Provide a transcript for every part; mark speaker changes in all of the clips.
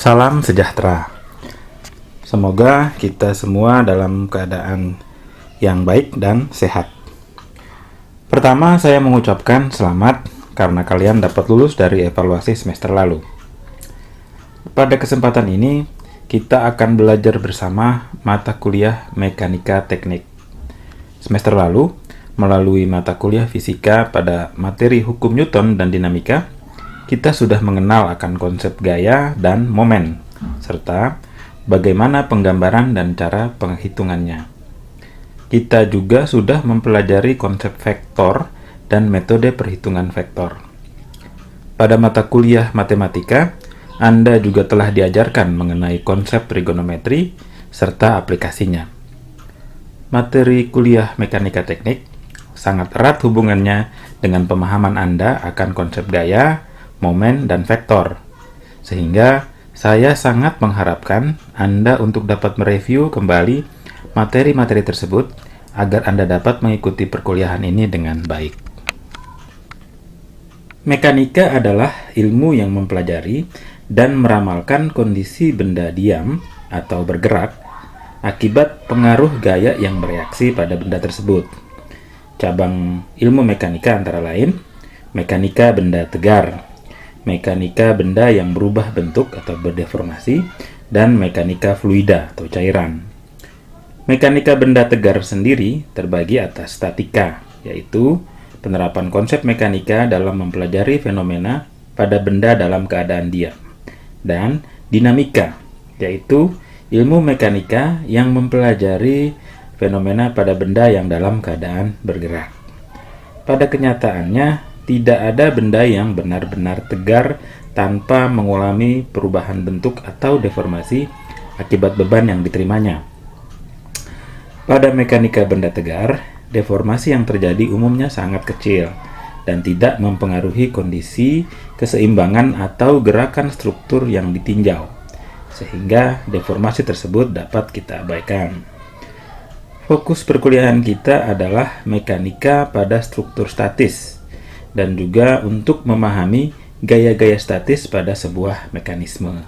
Speaker 1: Salam sejahtera. Semoga kita semua dalam keadaan yang baik dan sehat. Pertama, saya mengucapkan selamat karena kalian dapat lulus dari evaluasi semester lalu. Pada kesempatan ini, kita akan belajar bersama mata kuliah Mekanika Teknik. Semester lalu, melalui mata kuliah fisika pada materi hukum Newton dan dinamika, kita sudah mengenal akan konsep gaya dan momen, serta bagaimana penggambaran dan cara penghitungannya. Kita juga sudah mempelajari konsep vektor dan metode perhitungan vektor. Pada mata kuliah matematika, Anda juga telah diajarkan mengenai konsep trigonometri serta aplikasinya. Materi kuliah mekanika teknik sangat erat hubungannya dengan pemahaman Anda akan konsep gaya, momen, dan vektor. Sehingga saya sangat mengharapkan Anda untuk dapat mereview kembali materi-materi tersebut agar Anda dapat mengikuti perkuliahan ini dengan baik. Mekanika adalah ilmu yang mempelajari dan meramalkan kondisi benda diam atau bergerak akibat pengaruh gaya yang bereaksi pada benda tersebut. Cabang ilmu mekanika antara lain mekanika benda tegar, mekanika benda yang berubah bentuk atau berdeformasi, dan mekanika fluida atau cairan. Mekanika benda tegar sendiri terbagi atas statika, yaitu penerapan konsep mekanika dalam mempelajari fenomena pada benda dalam keadaan diam, dan dinamika, yaitu ilmu mekanika yang mempelajari fenomena pada benda yang dalam keadaan bergerak. Pada kenyataannya, tidak ada benda yang benar-benar tegar tanpa mengalami perubahan bentuk atau deformasi akibat beban yang diterimanya. Pada mekanika benda tegar, deformasi yang terjadi umumnya sangat kecil dan tidak mempengaruhi kondisi keseimbangan atau gerakan struktur yang ditinjau, sehingga deformasi tersebut dapat kita abaikan. Fokus perkuliahan kita adalah mekanika pada struktur statis, dan juga untuk memahami gaya-gaya statis pada sebuah mekanisme.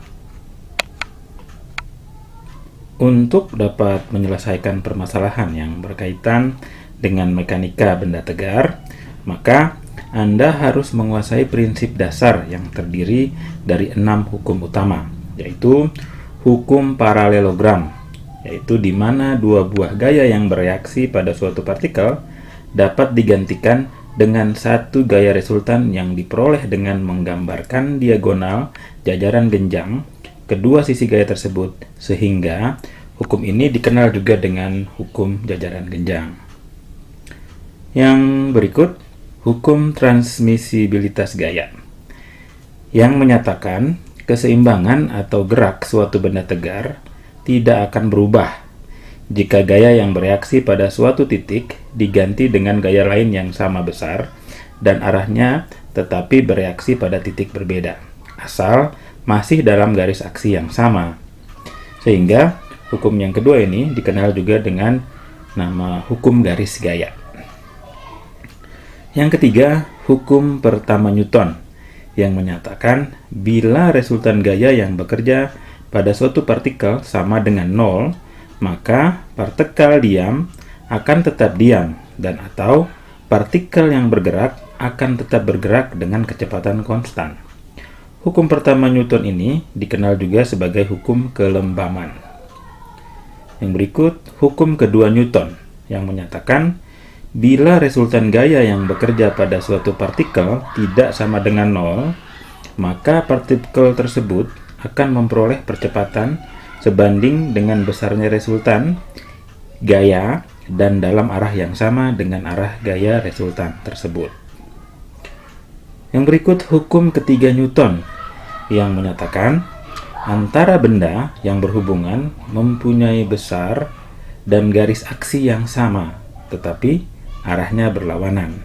Speaker 1: Untuk dapat menyelesaikan permasalahan yang berkaitan dengan mekanika benda tegar, maka Anda harus menguasai prinsip dasar yang terdiri dari 6 hukum utama, yaitu hukum paralelogram, yaitu di mana dua buah gaya yang bereaksi pada suatu partikel dapat digantikan dengan satu gaya resultan yang diperoleh dengan menggambarkan diagonal jajaran genjang kedua sisi gaya tersebut, sehingga hukum ini dikenal juga dengan hukum jajaran genjang. Yang berikut, hukum transmisibilitas gaya, yang menyatakan keseimbangan atau gerak suatu benda tegar tidak akan berubah jika gaya yang bereaksi pada suatu titik diganti dengan gaya lain yang sama besar dan arahnya tetapi bereaksi pada titik berbeda, asal masih dalam garis aksi yang sama. Sehingga hukum yang kedua ini dikenal juga dengan nama hukum garis gaya. Yang ketiga, hukum pertama Newton, yang menyatakan bila resultan gaya yang bekerja pada suatu partikel sama dengan 0, maka partikel diam akan tetap diam dan atau partikel yang bergerak akan tetap bergerak dengan kecepatan konstan. Hukum pertama Newton ini dikenal juga sebagai hukum kelembaman. Yang berikut, hukum kedua Newton, yang menyatakan bila resultan gaya yang bekerja pada suatu partikel tidak sama dengan 0, maka partikel tersebut akan memperoleh percepatan sebanding dengan besarnya resultan gaya dan dalam arah yang sama dengan arah gaya resultan tersebut. Yang berikut, hukum ketiga Newton, yang menyatakan antara benda yang berhubungan mempunyai besar dan garis aksi yang sama, tetapi arahnya berlawanan.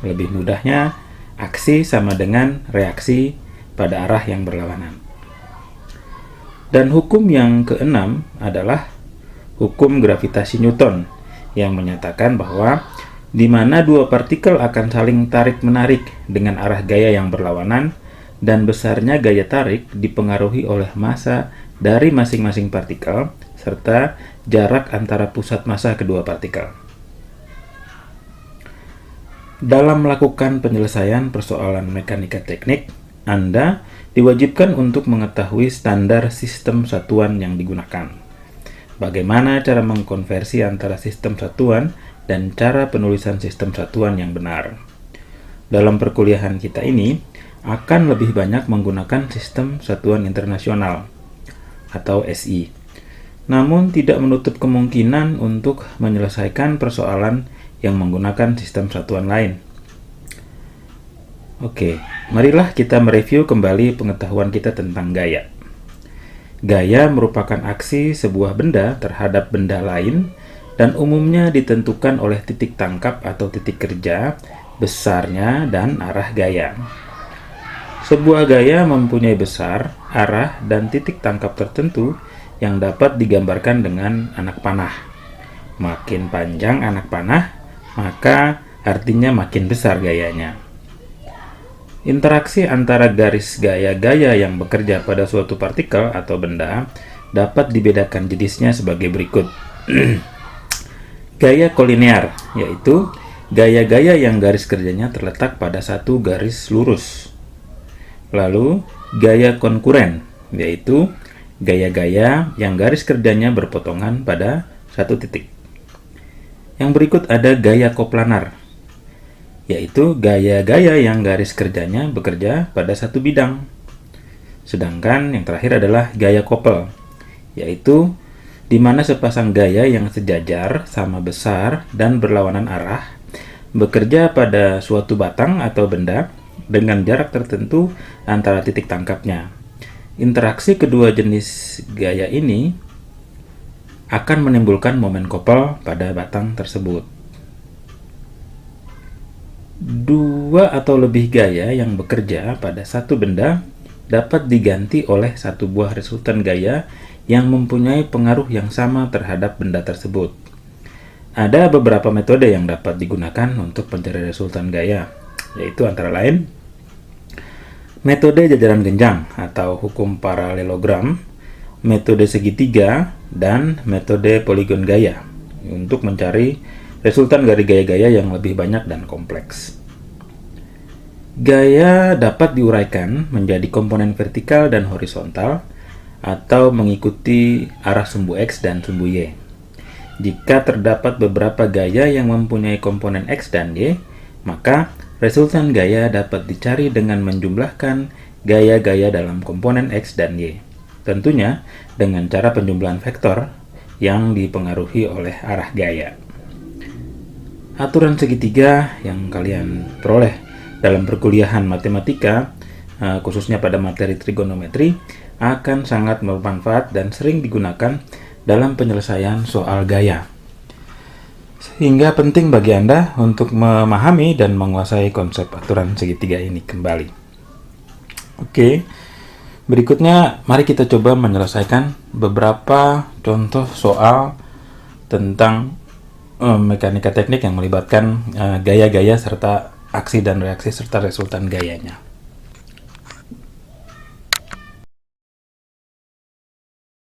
Speaker 1: Lebih mudahnya, aksi sama dengan reaksi pada arah yang berlawanan. Dan hukum yang keenam adalah hukum gravitasi Newton, yang menyatakan bahwa di mana dua partikel akan saling tarik-menarik dengan arah gaya yang berlawanan, dan besarnya gaya tarik dipengaruhi oleh massa dari masing-masing partikel serta jarak antara pusat massa kedua partikel. Dalam melakukan penyelesaian persoalan mekanika teknik, Anda diwajibkan untuk mengetahui standar sistem satuan yang digunakan. Bagaimana cara mengkonversi antara sistem satuan dan cara penulisan sistem satuan yang benar. Dalam perkuliahan kita ini, akan lebih banyak menggunakan sistem satuan internasional atau SI. Namun tidak menutup kemungkinan untuk menyelesaikan persoalan yang menggunakan sistem satuan lain. Oke, marilah kita mereview kembali pengetahuan kita tentang gaya. Gaya merupakan aksi sebuah benda terhadap benda lain dan umumnya ditentukan oleh titik tangkap atau titik kerja, besarnya, dan arah gaya. Sebuah gaya mempunyai besar, arah, dan titik tangkap tertentu yang dapat digambarkan dengan anak panah. Makin panjang anak panah, maka artinya makin besar gayanya. Interaksi antara garis gaya-gaya yang bekerja pada suatu partikel atau benda dapat dibedakan jenisnya sebagai berikut. Gaya kolinear, yaitu gaya-gaya yang garis kerjanya terletak pada satu garis lurus. Lalu, gaya konkuren, yaitu gaya-gaya yang garis kerjanya berpotongan pada satu titik. Yang berikut ada gaya koplanar, yaitu gaya-gaya yang garis kerjanya bekerja pada satu bidang. Sedangkan yang terakhir adalah gaya kopel, yaitu di mana sepasang gaya yang sejajar, sama besar, dan berlawanan arah bekerja pada suatu batang atau benda dengan jarak tertentu antara titik tangkapnya. Interaksi kedua jenis gaya ini akan menimbulkan momen kopel pada batang tersebut. Dua atau lebih gaya yang bekerja pada satu benda dapat diganti oleh satu buah resultan gaya yang mempunyai pengaruh yang sama terhadap benda tersebut. Ada beberapa metode yang dapat digunakan untuk mencari resultan gaya, yaitu antara lain metode jajaran genjang atau hukum paralelogram, metode segitiga, dan metode poligon gaya untuk mencari resultan dari gaya-gaya yang lebih banyak dan kompleks. Gaya dapat diuraikan menjadi komponen vertikal dan horizontal atau mengikuti arah sumbu X dan sumbu Y. Jika terdapat beberapa gaya yang mempunyai komponen X dan Y, maka resultan gaya dapat dicari dengan menjumlahkan gaya-gaya dalam komponen X dan Y. Tentunya dengan cara penjumlahan vektor yang dipengaruhi oleh arah gaya. Aturan segitiga yang kalian peroleh dalam perkuliahan matematika, khususnya pada materi trigonometri, akan sangat bermanfaat dan sering digunakan dalam penyelesaian soal gaya. Sehingga penting bagi Anda untuk memahami dan menguasai konsep aturan segitiga ini kembali. Oke, berikutnya mari kita coba menyelesaikan beberapa contoh soal tentang mekanika teknik yang melibatkan gaya-gaya serta aksi dan reaksi serta resultan gayanya.